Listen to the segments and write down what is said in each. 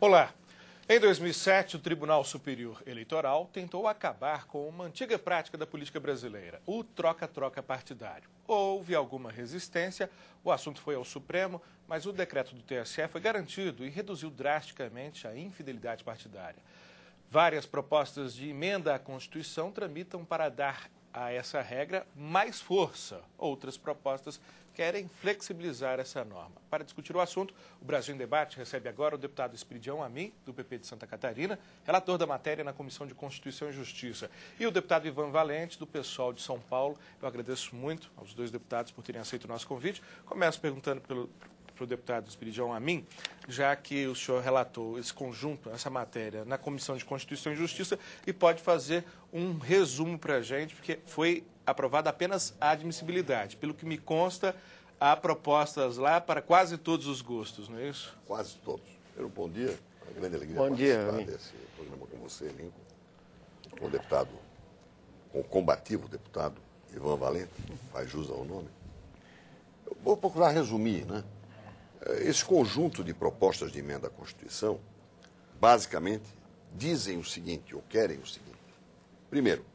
Olá. Em 2007, o Tribunal Superior Eleitoral tentou acabar com uma antiga prática da política brasileira, o troca-troca partidário. Houve alguma resistência, o assunto foi ao Supremo, mas o decreto do TSE foi garantido e reduziu drasticamente a infidelidade partidária. Várias propostas de emenda à Constituição tramitam para dar a essa regra mais força. Outras propostas querem flexibilizar essa norma. Para discutir o assunto, o Brasil em Debate recebe agora o deputado Espiridião Amin, do PP de Santa Catarina, relator da matéria na Comissão de Constituição e Justiça, e o deputado Ivan Valente, do PSOL de São Paulo. Eu agradeço muito aos dois deputados por terem aceito o nosso convite. Começo perguntando para o deputado Espiridião Amin, já que o senhor relatou esse conjunto, essa matéria, na Comissão de Constituição e Justiça, e pode fazer um resumo para a gente, porque foi aprovada apenas a admissibilidade. Pelo que me consta, há propostas lá para quase todos os gostos, não é isso? Quase todos. Bom dia, é uma grande alegria participar desse programa com você, Lincoln, com o deputado, com o combativo deputado Ivan Valente, faz jus ao nome. Eu vou procurar resumir, né? Esse conjunto de propostas de emenda à Constituição, basicamente, dizem o seguinte, ou querem o seguinte. Primeiro,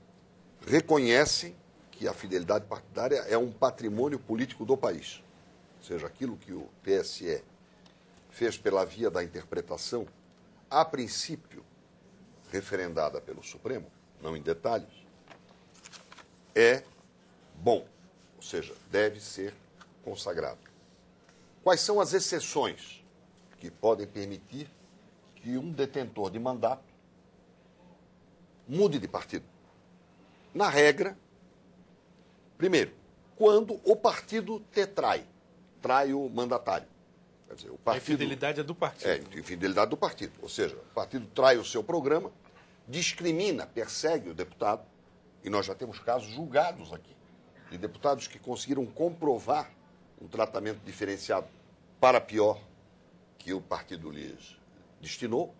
reconhecem que a fidelidade partidária é um patrimônio político do país. Ou seja, aquilo que o TSE fez pela via da interpretação, a princípio referendada pelo Supremo, não em detalhes, é bom, ou seja, deve ser consagrado. Quais são as exceções que podem permitir que um detentor de mandato mude de partido? Na regra, primeiro, quando o partido trai o mandatário. Quer dizer, o partido, a infidelidade é do partido. É, infidelidade do partido. Ou seja, o partido trai o seu programa, discrimina, persegue o deputado, e nós já temos casos julgados aqui, de deputados que conseguiram comprovar um tratamento diferenciado para pior que o partido lhes destinou,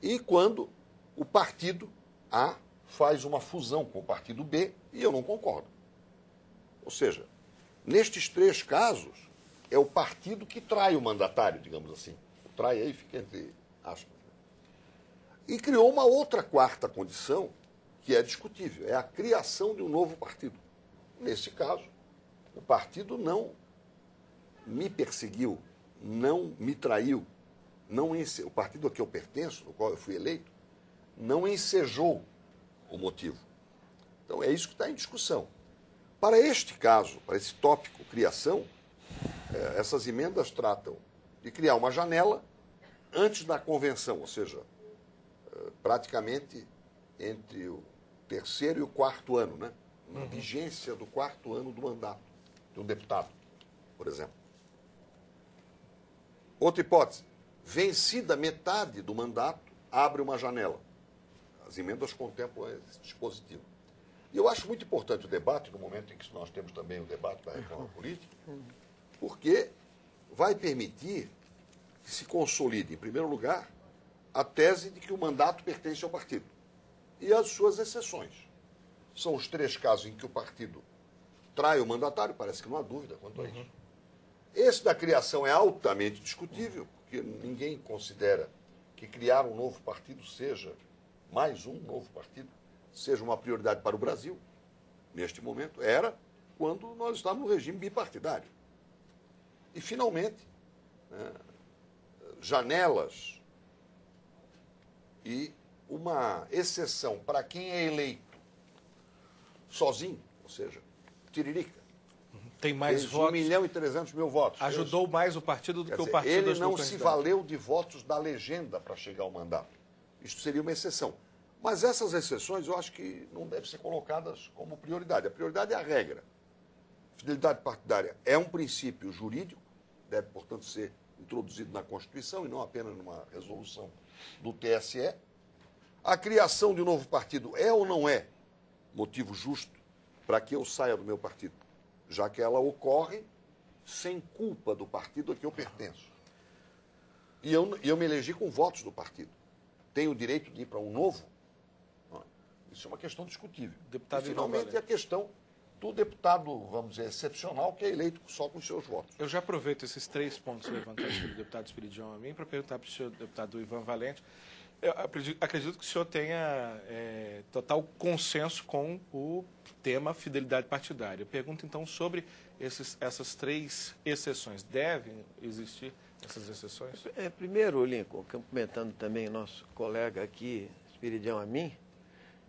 e quando o partido A faz uma fusão com o partido B, e eu não concordo. Ou seja, nestes três casos, é o partido que trai o mandatário, digamos assim. O trai aí fica entre aspas. E criou uma outra quarta condição, que é discutível, é a criação de um novo partido. Nesse caso, o partido não me perseguiu, não me traiu, o partido a que eu pertenço, no qual eu fui eleito, não ensejou o motivo. Então, é isso que está em discussão. Para este caso, para esse tópico, criação, essas emendas tratam de criar uma janela antes da convenção, ou seja, praticamente entre o terceiro e o quarto ano, né? Na vigência do quarto ano do mandato de um deputado, por exemplo. Outra hipótese, vencida metade do mandato, abre uma janela. As emendas contemplam esse dispositivo. E eu acho muito importante o debate, no momento em que nós temos também o debate da reforma política, porque vai permitir que se consolide, em primeiro lugar, a tese de que o mandato pertence ao partido e as suas exceções. São os três casos em que o partido trai o mandatário, parece que não há dúvida quanto a isso. Esse da criação é altamente discutível, porque ninguém considera que criar um novo partido seja, mais um novo partido, seja uma prioridade para o Brasil, neste momento. Era quando nós estávamos no regime bipartidário. E, finalmente, janelas e uma exceção para quem é eleito sozinho, ou seja, tiririca. Tem mais votos. 1.300.000 votos. Ajudou mais o partido do que o partido. Ele não se valeu de votos da legenda para chegar ao mandato. Isto seria uma exceção. Mas essas exceções eu acho que não devem ser colocadas como prioridade. A prioridade é a regra. Fidelidade partidária é um princípio jurídico, deve, portanto, ser introduzido na Constituição e não apenas numa resolução do TSE. A criação de um novo partido é ou não é motivo justo para que eu saia do meu partido, já que ela ocorre sem culpa do partido a que eu pertenço. E eu me elegi com votos do partido. Tenho o direito de ir para um novo? Isso é uma questão discutível. Deputado e, finalmente, a questão do deputado, vamos dizer, excepcional, que é eleito só com os seus votos. Eu já aproveito esses 3 pontos levantados pelo deputado Espiridião Amin para perguntar para o senhor, deputado Ivan Valente. Eu acredito que o senhor tenha total consenso com o tema fidelidade partidária. Eu pergunto, então, sobre essas 3 exceções. Devem existir essas exceções? Primeiro, Lincoln, cumprimentando também nosso colega aqui, Espiridião Amin,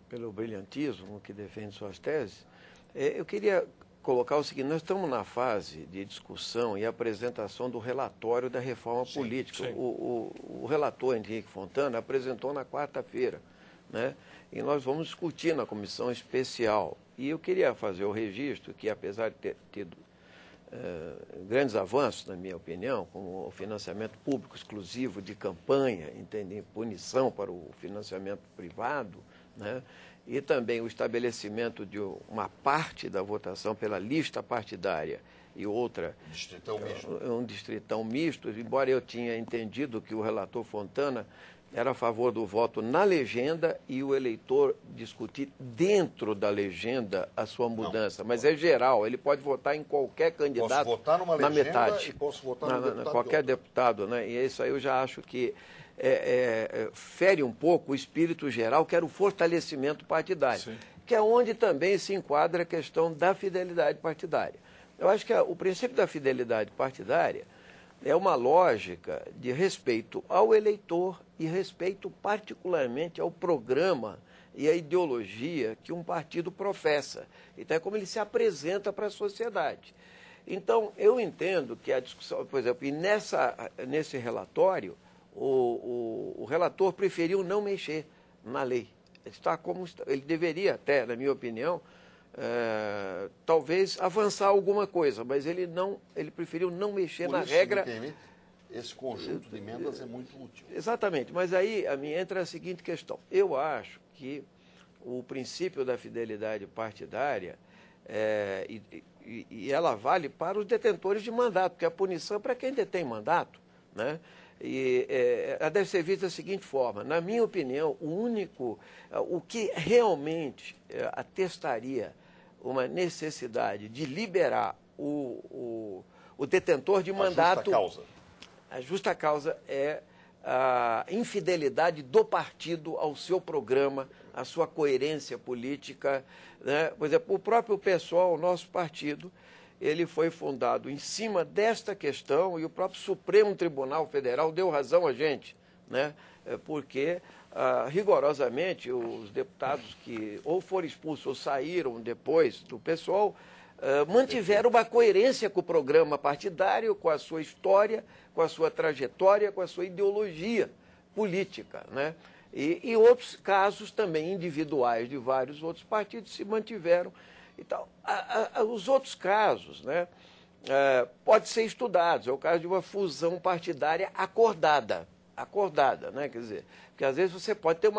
pelo brilhantismo que defende suas teses, eu queria colocar o seguinte: nós estamos na fase de discussão e apresentação do relatório da reforma política. Sim. O relator Henrique Fontana apresentou na quarta-feira, né? E nós vamos discutir na comissão especial. E eu queria fazer o registro que, apesar de ter tido grandes avanços, na minha opinião, como o financiamento público exclusivo de campanha, entendem, punição para o financiamento privado, né? E também o estabelecimento de uma parte da votação pela lista partidária e outra... Distritão misto. Um distritão misto, embora eu tinha entendido que o relator Fontana era a favor do voto na legenda e o eleitor discutir dentro da legenda a sua mudança. Mas é geral, ele pode votar em qualquer candidato. Posso votar numa na legenda metade. E posso votar no deputado qualquer deputado, né? E isso aí eu já acho que fere um pouco o espírito geral, que era o fortalecimento partidário, Sim. que é onde também se enquadra a questão da fidelidade partidária. Eu acho que o princípio da fidelidade partidária é uma lógica de respeito ao eleitor e respeito particularmente ao programa e à ideologia que um partido professa. Então, é como ele se apresenta para a sociedade. Então, eu entendo que a discussão, por exemplo, e nesse relatório, o relator preferiu não mexer na lei. Está como ele deveria até, na minha opinião, talvez avançar alguma coisa, mas ele preferiu não mexer na regra. Esse conjunto de emendas é muito útil. Exatamente, mas aí entra a seguinte questão. Eu acho que o princípio da fidelidade partidária, e ela vale para os detentores de mandato, porque a punição é para quem detém mandato, né? E ela deve ser vista da seguinte forma: na minha opinião, o que realmente atestaria uma necessidade de liberar o detentor de mandato. A justa causa é a infidelidade do partido ao seu programa, à sua coerência política, né? Por exemplo, o próprio PSOL, o nosso partido, ele foi fundado em cima desta questão e o próprio Supremo Tribunal Federal deu razão a gente, né? Porque, rigorosamente, os deputados que ou foram expulsos ou saíram depois do PSOL mantiveram uma coerência com o programa partidário, com a sua história, com a sua trajetória, com a sua ideologia política, né? E outros casos também individuais de vários outros partidos se mantiveram. Então, os outros casos, né, podem ser estudados. É o caso de uma fusão partidária acordada, né? Quer dizer, porque às vezes você pode ter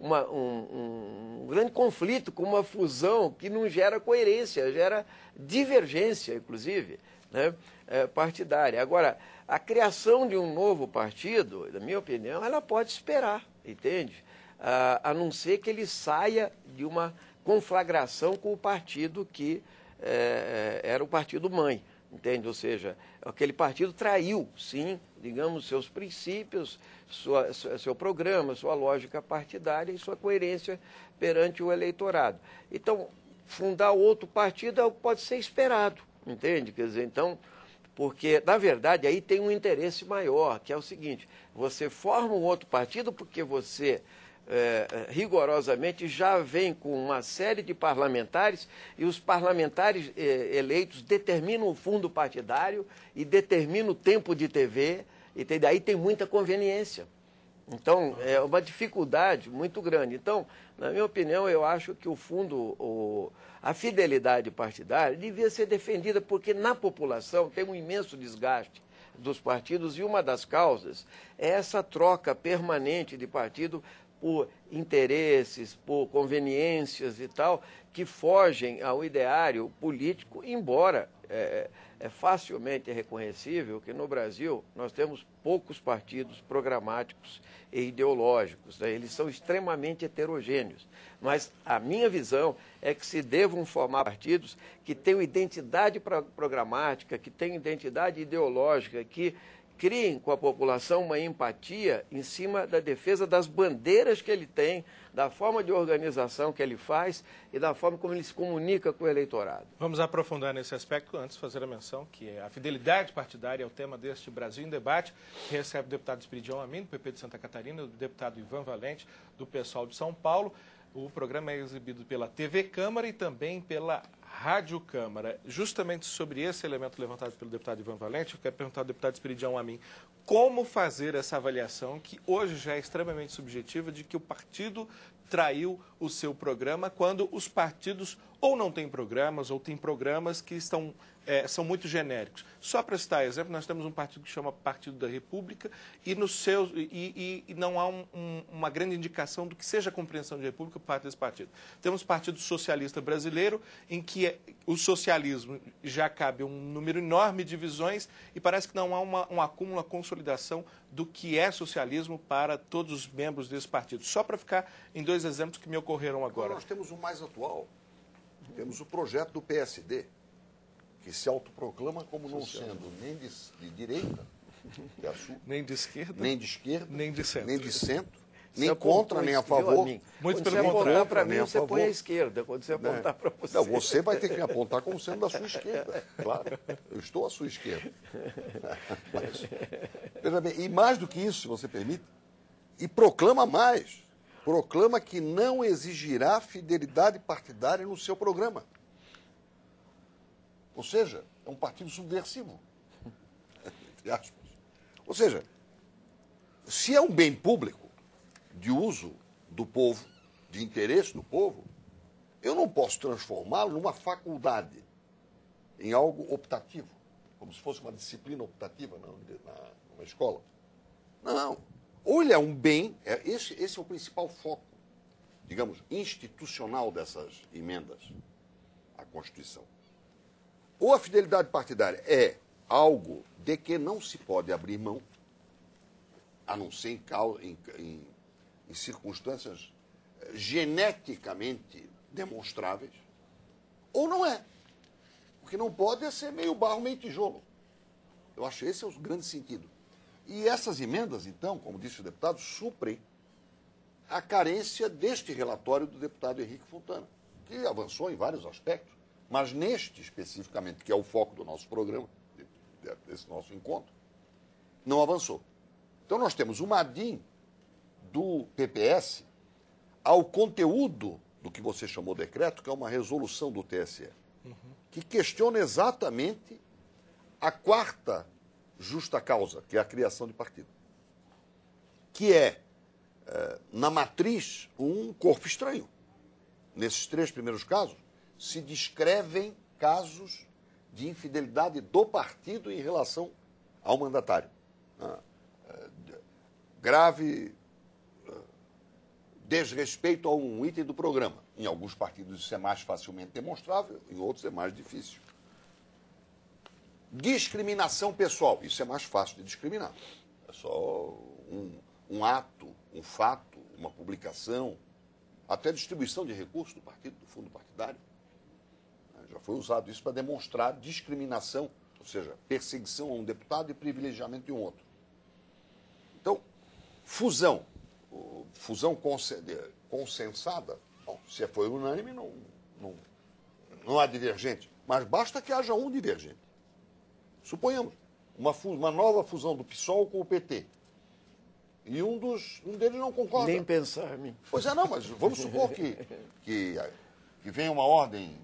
um grande conflito com uma fusão que não gera coerência, gera divergência, inclusive, né, partidária. Agora, a criação de um novo partido, na minha opinião, ela pode esperar, entende? A não ser que ele saia de uma conflagração com o partido que era o partido mãe, entende? Ou seja, aquele partido traiu, sim, digamos, seus princípios, seu programa, sua lógica partidária e sua coerência perante o eleitorado. Então, fundar outro partido pode ser esperado, entende? Quer dizer, então, porque, na verdade, aí tem um interesse maior, que é o seguinte: você forma um outro partido porque você rigorosamente já vem com uma série de parlamentares e os parlamentares eleitos determinam o fundo partidário e determinam o tempo de TV, e daí tem muita conveniência. Então, é uma dificuldade muito grande. Então, na minha opinião, eu acho que a fidelidade partidária devia ser defendida porque na população tem um imenso desgaste dos partidos e uma das causas é essa troca permanente de partido por interesses, por conveniências e tal, que fogem ao ideário político, embora é facilmente reconhecível que no Brasil nós temos poucos partidos programáticos e ideológicos, né? Eles são extremamente heterogêneos. Mas a minha visão é que se devam formar partidos que tenham identidade programática, que tenham identidade ideológica, que criem com a população uma empatia em cima da defesa das bandeiras que ele tem, da forma de organização que ele faz e da forma como ele se comunica com o eleitorado. Vamos aprofundar nesse aspecto, antes de fazer a menção que a fidelidade partidária é o tema deste Brasil em Debate, que recebe o deputado Esperidião Amin, do PP de Santa Catarina, o deputado Ivan Valente, do PSOL de São Paulo. O programa é exibido pela TV Câmara e também pela Rádio Câmara. Justamente sobre esse elemento levantado pelo deputado Ivan Valente, eu quero perguntar ao deputado Esperidião Amin como fazer essa avaliação, que hoje já é extremamente subjetiva, de que o partido traiu o seu programa, quando os partidos ou não têm programas, ou têm programas que são muito genéricos. Só para citar exemplo, nós temos um partido que chama Partido da República e, não há uma grande indicação do que seja a compreensão de república por parte desse partido. Temos o Partido Socialista Brasileiro, em que o socialismo já cabe um número enorme de visões e parece que não há um acúmulo, uma consolidação do que é socialismo para todos os membros desse partido. Só para ficar em dois exemplos que me ocorreram agora. Nós temos o mais atual. Temos o projeto do PSD, que se autoproclama como não sendo nem de direita, que é a sua, nem de esquerda, nem de esquerda, nem de centro, nem contra, nem a favor. Muito quando pelo você apontar contrário, para mim, nem a você põe favor. à esquerda. Quando você apontar para você... Não, você vai ter que me apontar como sendo da sua esquerda. Claro, eu estou à sua esquerda. Mas, veja bem, e mais do que isso, se você permite, e proclama mais. Proclama que não exigirá fidelidade partidária no seu programa. Ou seja, é um partido subversivo. Entre aspas. Ou seja, se é um bem público de uso do povo, de interesse do povo, eu não posso transformá-lo numa faculdade, em algo optativo, como se fosse uma disciplina optativa numa escola. Não. Ou ele é um bem, esse é o principal foco, digamos, institucional dessas emendas à Constituição. Ou a fidelidade partidária é algo de que não se pode abrir mão, a não ser em circunstâncias geneticamente demonstráveis, ou não é. O que não pode é ser meio barro, meio tijolo. Eu acho que esse é o grande sentido. E essas emendas, então, como disse o deputado, suprem a carência deste relatório do deputado Henrique Fontana, que avançou em vários aspectos, mas neste especificamente, que é o foco do nosso programa, desse nosso encontro, não avançou. Então nós temos uma ADIM do PPS ao conteúdo do que você chamou decreto, que é uma resolução do TSE, que questiona exatamente a quarta justa causa, que é a criação de partido, que é, na matriz, um corpo estranho. Nesses três primeiros casos, se descrevem casos de infidelidade do partido em relação ao mandatário. Grave desrespeito a um item do programa. Em alguns partidos isso é mais facilmente demonstrável, em outros é mais difícil. Discriminação pessoal, isso é mais fácil de discriminar. É só um ato, um fato, uma publicação, até distribuição de recursos do partido, do fundo partidário. Já foi usado isso para demonstrar discriminação, ou seja, perseguição a um deputado e privilegiamento de um outro. Então, fusão consensada, bom, se foi unânime, não há divergente, mas basta que haja um divergente. Suponhamos, uma nova fusão do PSOL com o PT. E um deles não concorda. Nem pensar, amigo. Pois é, não, mas vamos supor que venha uma ordem,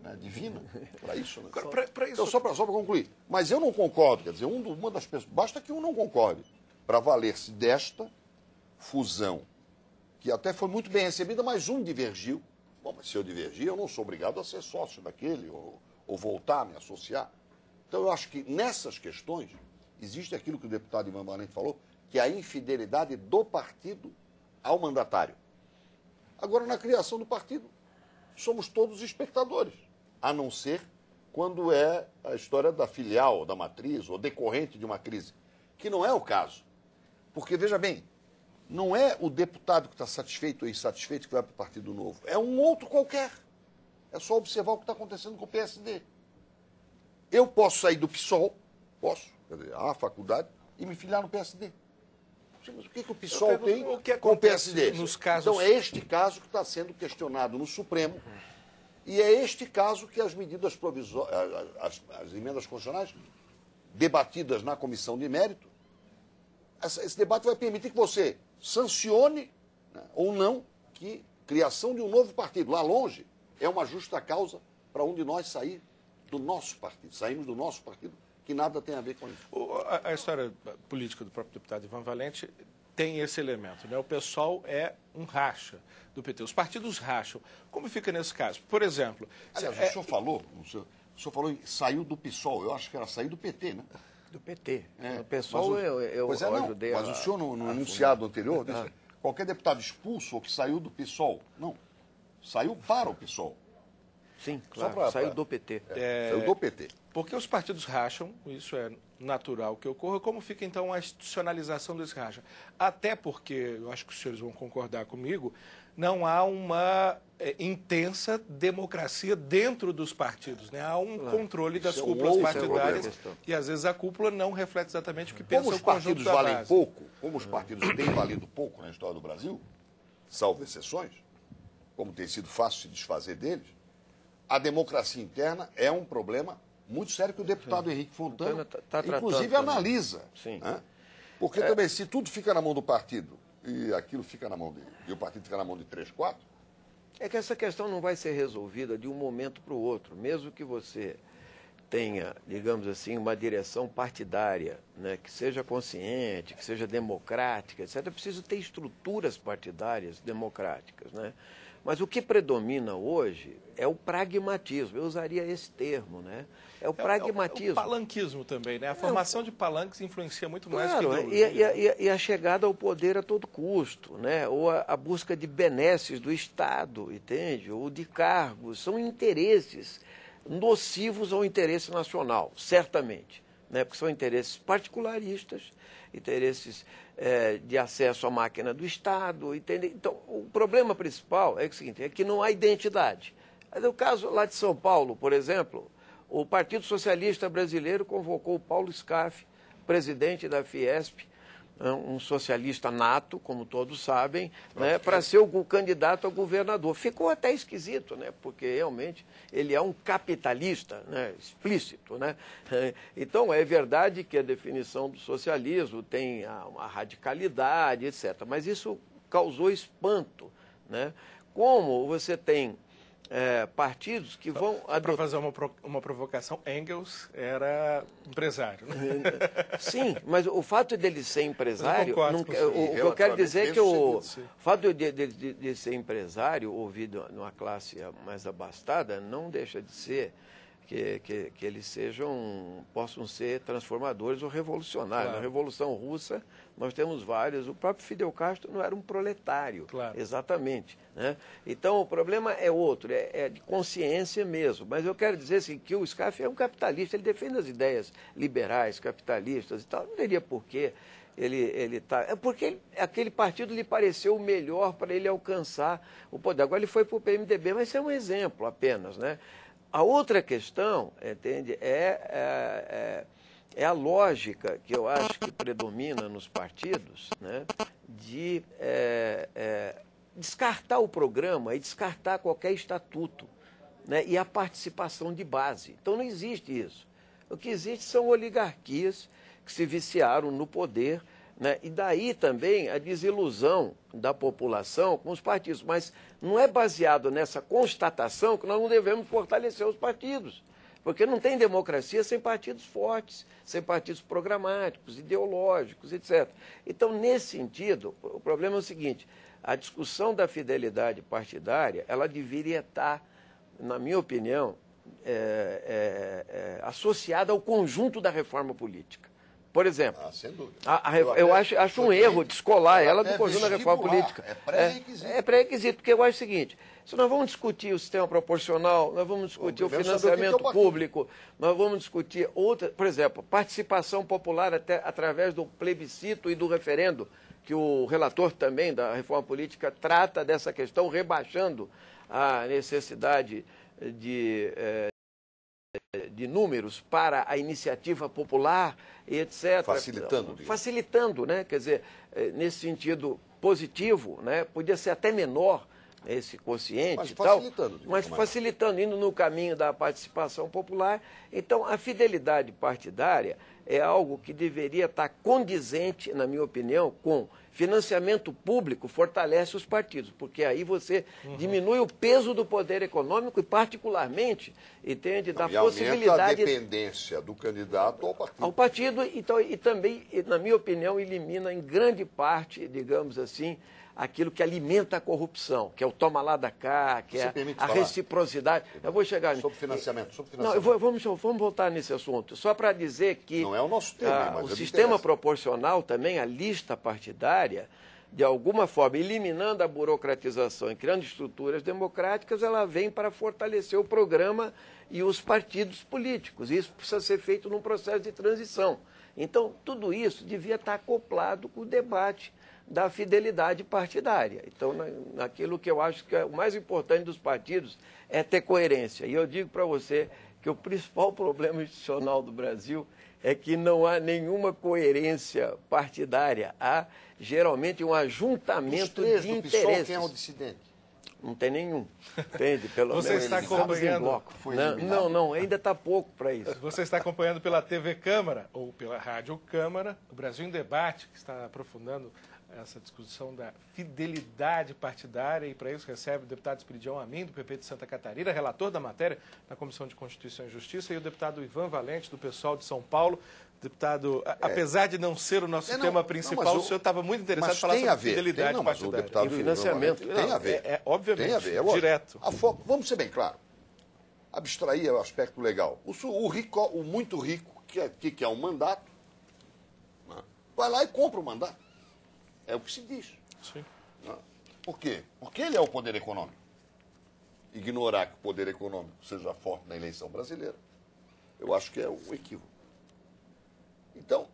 né, divina para isso. Né? Pra isso... Então, só para concluir. Mas eu não concordo, quer dizer, uma das pessoas. Basta que um não concorde para valer-se desta fusão, que até foi muito bem recebida, mas um divergiu. Bom, mas se eu divergir, eu não sou obrigado a ser sócio daquele ou voltar a me associar. Então, eu acho que nessas questões existe aquilo que o deputado Ivan Valente falou, que é a infidelidade do partido ao mandatário. Agora, na criação do partido, somos todos espectadores, a não ser quando é a história da filial, da matriz, ou decorrente de uma crise, que não é o caso. Porque, veja bem, não é o deputado que está satisfeito ou insatisfeito que vai para o Partido Novo, é um outro qualquer. É só observar o que está acontecendo com o PSD. Eu posso sair do PSOL, quer dizer, há faculdade, e me filiar no PSD. Mas o que o PSOL tem com o PSD? Nos casos... Então, é este caso que está sendo questionado no Supremo, e é este caso que as medidas provisórias, as emendas constitucionais, debatidas na comissão de mérito, esse debate vai permitir que você sancione, né, ou não, que criação de um novo partido, lá longe, é uma justa causa para um de nós sair do nosso partido. Saímos do nosso partido, que nada tem a ver com isso. A história política do próprio deputado Ivan Valente tem esse elemento, né? O PSOL é um racha do PT. Os partidos racham. Como fica nesse caso? Por exemplo... Aliás, o senhor falou em saiu do PSOL, eu acho que era sair do PT, né? Do PT. É, o PSOL eu ajudei mas o senhor, no enunciado anterior, disse, qualquer deputado expulso ou que saiu do PSOL. Não, saiu para o PSOL. Sim, claro, saiu do PT. Saiu do PT. Porque os partidos racham, isso é natural que ocorra. Como fica, então, a institucionalização desse racha? Até porque, eu acho que os senhores vão concordar comigo, não há uma intensa democracia dentro dos partidos, né? Há um controle das cúpulas partidárias e, às vezes, a cúpula não reflete exatamente o que pensa o conjunto da base. Como os partidos têm valido pouco na história do Brasil, salvo exceções, como tem sido fácil se desfazer deles, a democracia interna é um problema muito sério que o deputado Henrique Fontana, inclusive, analisa. Sim. Né? Porque também, se tudo fica na mão do partido e aquilo fica na mão dele, e o partido fica na mão de 3, 4... É que essa questão não vai ser resolvida de um momento para o outro. Mesmo que você tenha, digamos assim, uma direção partidária, né, que seja consciente, que seja democrática, etc., é preciso ter estruturas partidárias democráticas, né? Mas o que predomina hoje é o pragmatismo. Eu usaria esse termo, né? É o pragmatismo. O palanquismo também, né? A formação de palanques influencia muito mais claro, que ideologia. E a chegada ao poder a todo custo, né? Ou a busca de benesses do Estado, entende? Ou de cargos. São interesses nocivos ao interesse nacional, certamente, né? Porque são interesses particularistas, interesses de acesso à máquina do Estado, entende? Então, o problema principal é o seguinte, é que não há identidade. No caso lá de São Paulo, por exemplo, o Partido Socialista Brasileiro convocou o Paulo Scaff, presidente da Fiesp, um socialista nato, como todos sabem, né, para ser o candidato a governador. Ficou até esquisito, né, porque realmente ele é um capitalista, né, explícito. Né? Então, é verdade que a definição do socialismo tem uma radicalidade, etc., mas isso causou espanto. Né? Como você tem partidos que vão... Para fazer uma provocação, Engels era empresário. Né? Sim, mas o fato dele ser empresário... O que eu quero dizer é que o fato de ser empresário, ouvido numa classe mais abastada, não deixa de ser que eles possam ser transformadores ou revolucionários. Claro. Na Revolução Russa, nós temos vários. O próprio Fidel Castro não era um proletário, claro. Exatamente. Né? Então, o problema é outro, é de consciência mesmo. Mas eu quero dizer assim, que o Scaff é um capitalista, ele defende as ideias liberais, capitalistas e tal. Não teria porquê ele tá... É porque aquele partido lhe pareceu o melhor para ele alcançar o poder. Agora ele foi para o PMDB, mas isso é um exemplo apenas, né? A outra questão, entende, é a lógica que eu acho que predomina nos partidos, né, de descartar o programa e descartar qualquer estatuto, né, e a participação de base. Então não existe isso. O que existe são oligarquias que se viciaram no poder, né, e daí também a desilusão da população com os partidos. Mas não é baseado nessa constatação que nós não devemos fortalecer os partidos. Porque não tem democracia sem partidos fortes, sem partidos programáticos, ideológicos, etc. Então, nesse sentido, o problema é o seguinte, a discussão da fidelidade partidária, ela deveria estar, na minha opinião, associada ao conjunto da reforma política. Por exemplo, sem dúvida. eu acho um erro descolar ela do conjunto da reforma política. É pré-requisito. É pré-requisito, porque eu acho o seguinte, se nós vamos discutir o sistema proporcional, nós vamos discutir o financiamento público, nós vamos discutir outra, por exemplo, participação popular até através do plebiscito e do referendo, que o relator também da reforma política trata dessa questão, rebaixando a necessidade de números para a iniciativa popular, etc. Facilitando, né? Quer dizer, nesse sentido positivo, né? Podia ser até menor esse quociente e tal, mas facilitando, indo no caminho da participação popular. Então, a fidelidade partidária é algo que deveria estar condizente, na minha opinião, com financiamento público fortalece os partidos, porque aí você diminui o peso do poder econômico e, particularmente, entende, da possibilidade... a dependência do candidato ao partido. Ao partido, então, e também, na minha opinião, elimina em grande parte, digamos assim, aquilo que alimenta a corrupção, que é o toma lá da cá, que é a reciprocidade. Eu vou chegar... Sobre financiamento. Não, vamos voltar nesse assunto. Só para dizer que não é o nosso tema, mas o sistema proporcional também, a lista partidária, de alguma forma, eliminando a burocratização e criando estruturas democráticas, ela vem para fortalecer o programa e os partidos políticos. Isso precisa ser feito num processo de transição. Então, tudo isso devia estar acoplado com o debate da fidelidade partidária. Então, naquilo que eu acho que é o mais importante dos partidos é ter coerência. E eu digo para você que o principal problema institucional do Brasil é que não há nenhuma coerência partidária. Há, geralmente, um ajuntamento de interesses. Quem é o dissidente? Não tem nenhum. Entende? Pelo Você menos está acompanhando... Não, ainda está pouco para isso. Você está acompanhando pela TV Câmara ou pela Rádio Câmara, o Brasil em Debate, que está aprofundando essa discussão da fidelidade partidária, e para isso recebe o deputado Esperidião Amin, do PP de Santa Catarina, relator da matéria na Comissão de Constituição e Justiça, e o deputado Ivan Valente, do PSOL de São Paulo. Deputado, apesar de não ser o nosso tema principal, o senhor estava muito interessado em falar sobre fidelidade partidária. E financiamento. Tem a ver. Obviamente, tem a ver, direto. Vamos ser bem claros. Abstrair o aspecto legal. O muito rico, que quer um mandato, vai lá e compra o mandato. É o que se diz. Sim. Por quê? Porque ele é o poder econômico. Ignorar que o poder econômico seja forte na eleição brasileira, eu acho que é um equívoco. Então,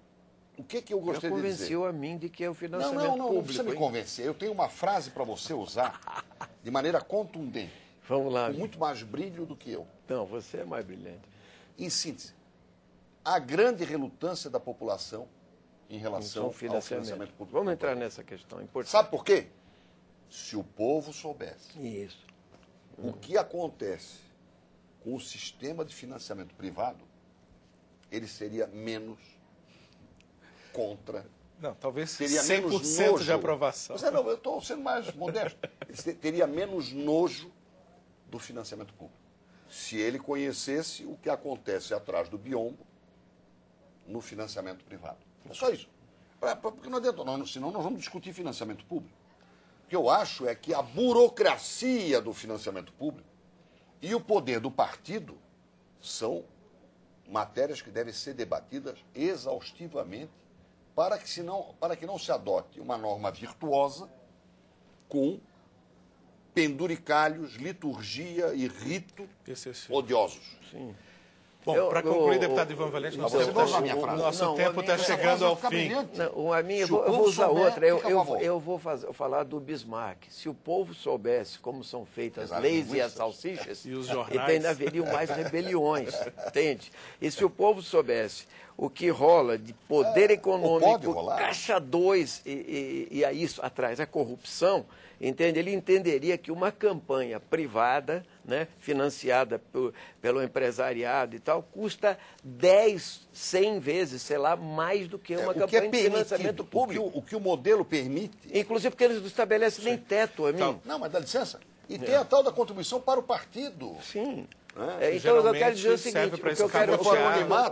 o que eu gostaria de dizer? Convenceu a mim de que é o financiamento público. Não precisa me convencer. Eu tenho uma frase para você usar de maneira contundente. Vamos lá. Com muito mais brilho do que eu. Não, você é mais brilhante. Em síntese, a grande relutância da população em relação ao financiamento público. Vamos entrar nessa questão importante. Sabe por quê? Se o povo soubesse isso. O que acontece com o sistema de financiamento privado, ele seria menos contra. Não, talvez teria 100% de aprovação. Não, eu estou sendo mais modesto. Ele teria menos nojo do financiamento público. Se ele conhecesse o que acontece atrás do biombo no financiamento privado. É só isso. Porque não adianta, senão nós vamos discutir financiamento público. O que eu acho é que a burocracia do financiamento público e o poder do partido são matérias que devem ser debatidas exaustivamente para que não se adote uma norma virtuosa com penduricalhos, liturgia e rito odiosos. Sim. Bom, para concluir, deputado Ivan Valente, nosso tempo está chegando ao fim. Eu vou usar outra. Eu vou falar do Bismarck. Se o povo soubesse como são feitas as leis e as salsichas, e os jornais, então ainda haveriam mais rebeliões, entende? E se o povo soubesse o que rola de poder econômico, caixa 2 e a isso atrás, a corrupção, entende? Ele entenderia que uma campanha privada, né, financiada pelo empresariado e tal, custa 10, 100 vezes, sei lá, mais do que uma campanha de financiamento público. O que o modelo permite... Inclusive porque eles não estabelecem nem teto, amigo. Não, mas dá licença. E tem a tal da contribuição para o partido. Sim. Então, eu quero dizer o seguinte,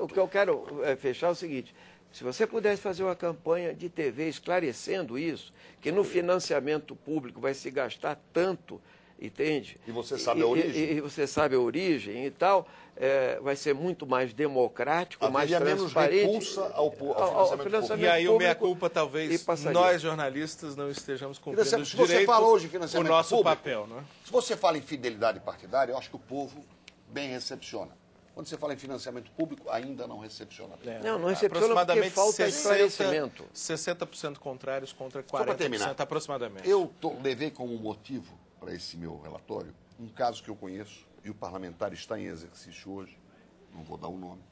o que eu quero fechar é o seguinte, se você pudesse fazer uma campanha de TV esclarecendo isso, que no financiamento público vai se gastar tanto entende? E você sabe a origem? E você sabe a origem e tal, vai ser muito mais democrático, mais menos transparente. repulsa ao financiamento público. E aí o público meia-culpa talvez nós, jornalistas, não estejamos cumprindo Se você fala hoje de financiamento o nosso público, papel, não é? Se você fala em fidelidade partidária, eu acho que o povo bem recepciona. Quando você fala em financiamento público, ainda não recepciona bem. Não recepciona porque falta esclarecimento. 60% contrários contra Só para 40% terminar, aproximadamente. Eu levei como motivo para esse meu relatório um caso que eu conheço, e o parlamentar está em exercício hoje, não vou dar o nome,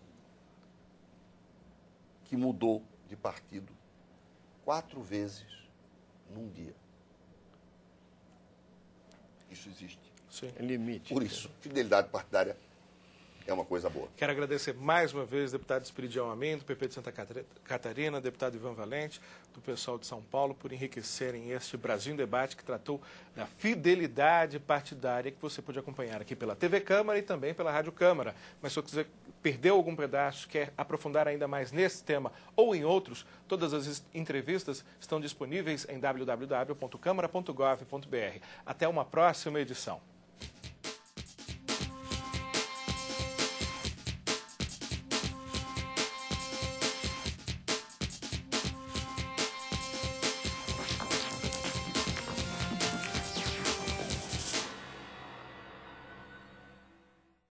que mudou de partido 4 vezes num dia. Isso existe. Sim. É limite. Por isso, fidelidade partidária é uma coisa boa. Quero agradecer mais uma vez, deputado Esperidião Amin, do PP de Santa Catarina, deputado Ivan Valente, do pessoal de São Paulo, por enriquecerem este Brasil em Debate, que tratou da fidelidade partidária, que você pode acompanhar aqui pela TV Câmara e também pela Rádio Câmara. Mas se você perdeu algum pedaço, quer aprofundar ainda mais nesse tema ou em outros, todas as entrevistas estão disponíveis em www.câmara.gov.br. Até uma próxima edição.